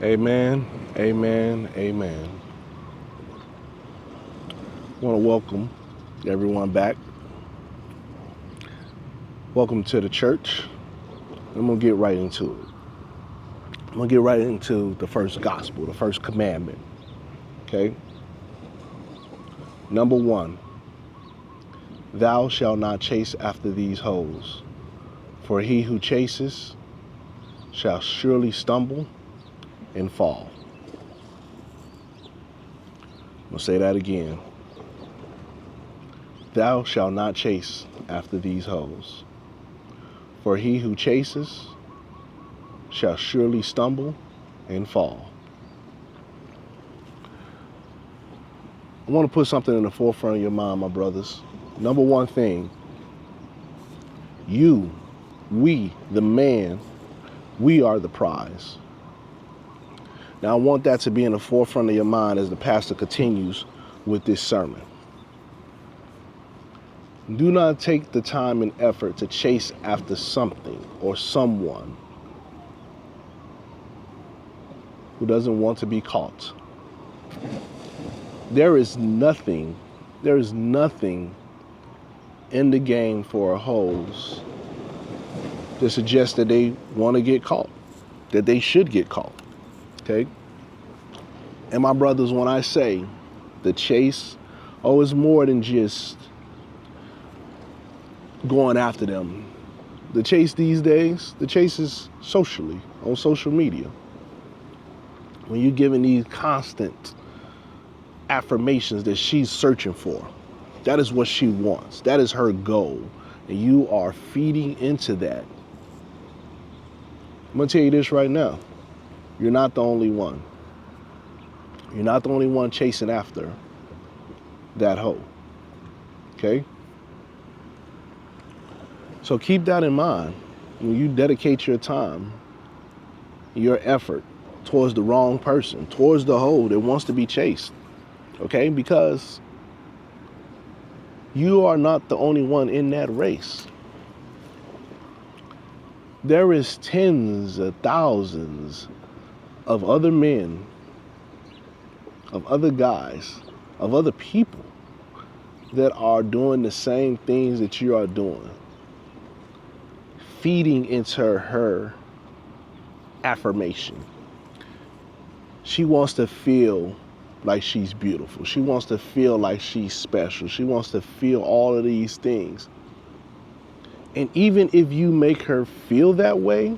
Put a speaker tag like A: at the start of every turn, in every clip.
A: Amen, amen, amen. I want to welcome everyone back. Welcome to the church. I'm going to get right into it. I'm going to get right into the first gospel, the first commandment. Okay? Number 1, thou shalt not chase after these hoes, for he who chases shall surely stumble and fall. I'm going to say that again. Thou shalt not chase after these hoes, for he who chases shall surely stumble and fall. I want to put something in the forefront of your mind, my brothers. Number one thing, we, the man, we are the prize. Now, I want that to be in the forefront of your mind as the pastor continues with this sermon. Do not take the time and effort to chase after something or someone who doesn't want to be caught. There is nothing in the game for hoes to suggest that they want to get caught, that they should get caught. Okay? And my brothers, when I say the chase, it's more than just going after them. The chase these days, the chase is socially, on social media. When you're giving these constant affirmations that she's searching for, that is what she wants. That is her goal. And you are feeding into that. I'm going to tell you this right now. You're not the only one. You're not the only one chasing after that hoe. Okay? So keep that in mind when you dedicate your time, your effort towards the wrong person, towards the hoe that wants to be chased. Okay? Because you are not the only one in that race. There is tens of thousands of other men, of other guys, of other people that are doing the same things that you are doing, feeding into her affirmation. She wants to feel like she's beautiful. She wants to feel like she's special. She wants to feel all of these things. And even if you make her feel that way,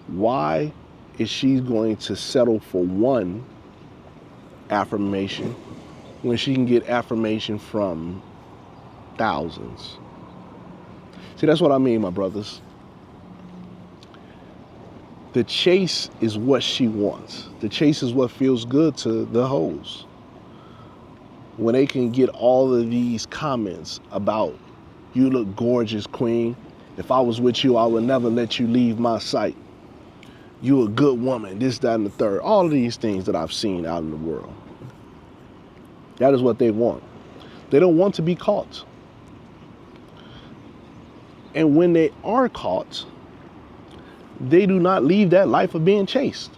A: why is she going to settle for one affirmation when she can get affirmation from thousands? See, that's what I mean, my brothers. The chase is what she wants. The chase is what feels good to the hoes. When they can get all of these comments about, you look gorgeous, queen. If I was with you, I would never let you leave my sight. You a good woman, this, that, and the third. All of these things that I've seen out in the world. That is what they want. They don't want to be caught. And when they are caught, they do not leave that life of being chased.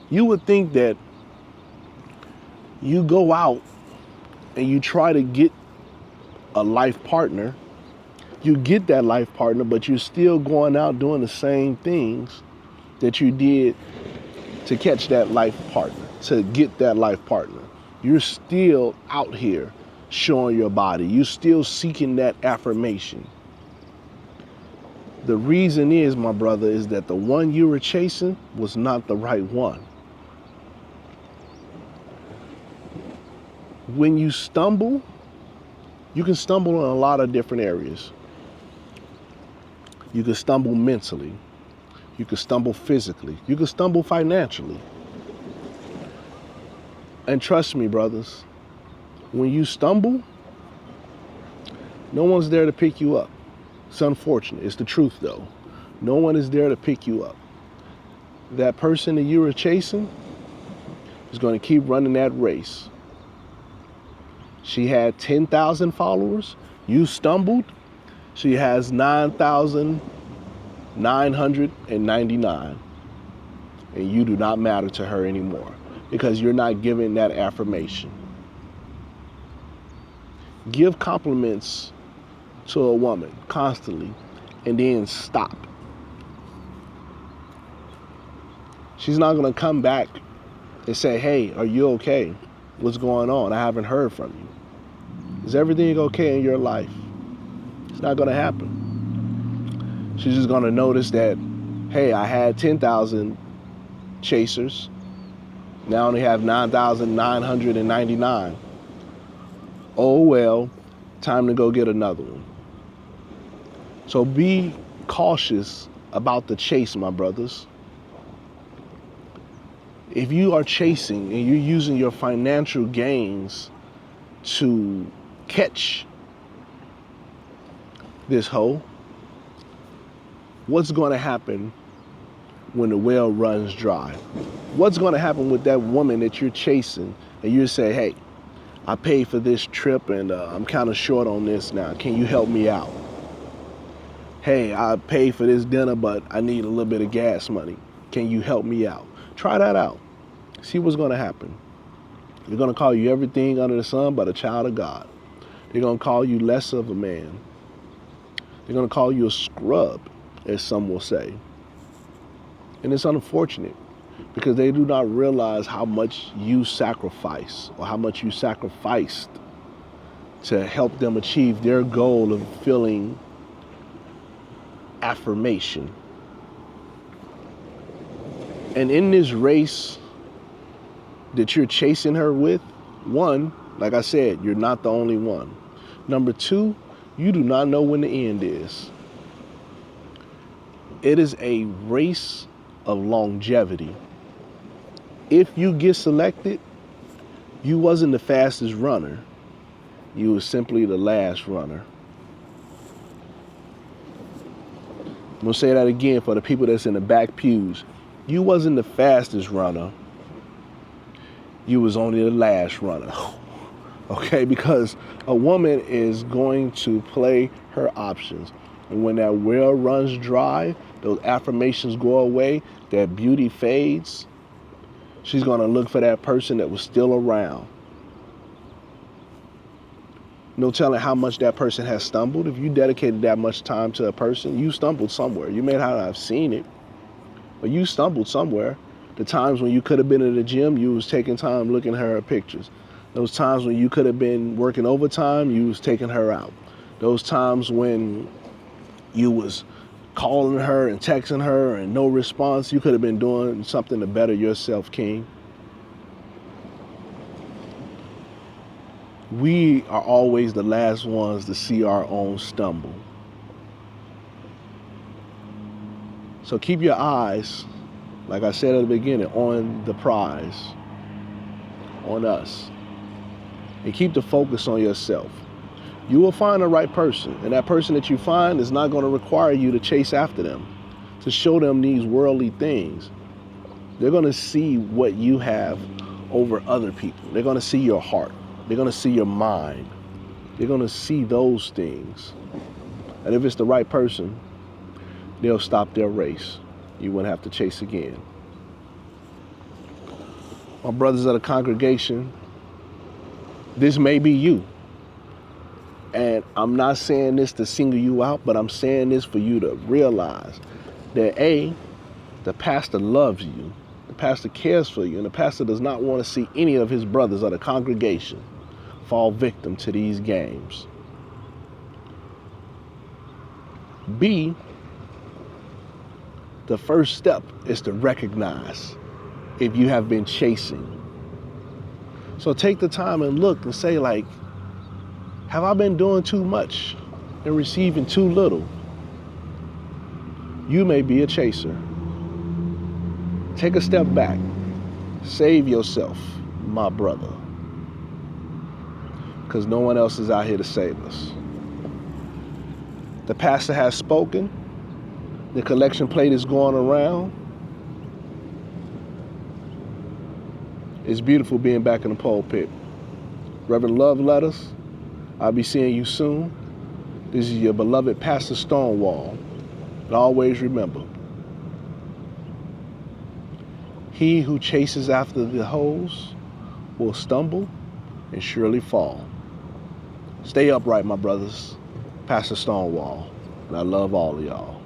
A: You would think that you go out and you try to get a life partner, you get that life partner, but you're still going out doing the same things that you did to catch that life partner, to get that life partner. You're still out here showing your body. You're still seeking that affirmation. The reason is, my brother, is that the one you were chasing was not the right one. When you stumble, you can stumble in a lot of different areas. You can stumble mentally. You can stumble physically. You can stumble financially. And trust me, brothers, when you stumble, no one's there to pick you up. It's unfortunate. It's the truth, though. No one is there to pick you up. That person that you were chasing is going to keep running that race. She had 10,000 followers. You stumbled. She has 9,999. and you do not matter to her anymore because you're not giving that affirmation. Give compliments to a woman constantly and then stop. She's not going to come back and say, hey, are you okay? What's going on? I haven't heard from you. Is everything okay in your life? It's not going to happen. She's just going to notice that, hey, I had 10,000 chasers. Now I only have 9,999. Oh, well, time to go get another one. So be cautious about the chase, my brothers. If you are chasing and you're using your financial gains to catch this hoe, what's going to happen when the well runs dry? What's going to happen with that woman that you're chasing and you say, hey, I paid for this trip and I'm kind of short on this now. Can you help me out? Hey, I paid for this dinner, but I need a little bit of gas money. Can you help me out? Try that out. See what's going to happen. They're going to call you everything under the sun but a child of God. They're going to call you less of a man. They're going to call you a scrub, as some will say. And it's unfortunate because they do not realize how much you sacrifice or how much you sacrificed to help them achieve their goal of feeling affirmation. And in this race that you're chasing her with, one, like I said, you're not the only one. Number two, you do not know when the end is. It is a race of longevity. If you get selected, you wasn't the fastest runner. You was simply the last runner. I'm gonna say that again for the people that's in the back pews. You wasn't the fastest runner. You was only the last runner. Okay, because a woman is going to play her options. And when that well runs dry, those affirmations go away, that beauty fades, she's going to look for that person that was still around. No telling how much that person has stumbled. If you dedicated that much time to a person, you stumbled somewhere. You may not have seen it, but you stumbled somewhere. The times when you could have been in the gym, you was taking time looking at her pictures. Those times when you could have been working overtime, you was taking her out. Those times when you was calling her and texting her and no response, you could have been doing something to better yourself, King. We are always the last ones to see our own stumble. So keep your eyes, like I said at the beginning, on the prize, on us. And keep the focus on yourself. You will find the right person, and that person that you find is not going to require you to chase after them, to show them these worldly things. They're going to see what you have over other people. They're going to see your heart. They're going to see your mind. They're going to see those things. And if it's the right person, they'll stop their race. You won't have to chase again. My brothers of the congregation, this may be you. And I'm not saying this to single you out, but I'm saying this for you to realize that A, the pastor loves you, the pastor cares for you, and the pastor does not want to see any of his brothers of the congregation fall victim to these games. B, the first step is to recognize if you have been chasing. So take the time and look and say, like, have I been doing too much and receiving too little? You may be a chaser. Take a step back. Save yourself, my brother. Because no one else is out here to save us. The pastor has spoken. The collection plate is going around. It's beautiful being back in the pulpit. Reverend Love Letters, I'll be seeing you soon. This is your beloved Pastor Stonewall. And always remember, He who chases after the hoes will stumble and surely fall. Stay upright, my brothers. Pastor Stonewall. And I love all of y'all.